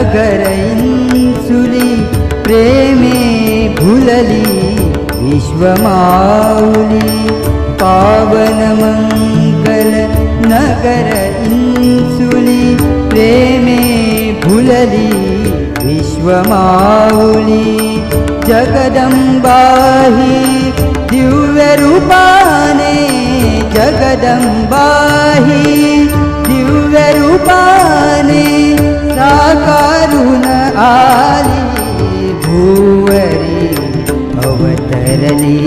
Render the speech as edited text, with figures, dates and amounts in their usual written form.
नगर इंसुली प्रेमे भुलली विश्वमाऊली पावन मंगल नगर इंसुली प्रेमे भुलली विश्वमाऊली जगदंबाही दिव्य रूपाने जगदंबाही दिव्य रूपाने साकारून आली भुवरी अवतरली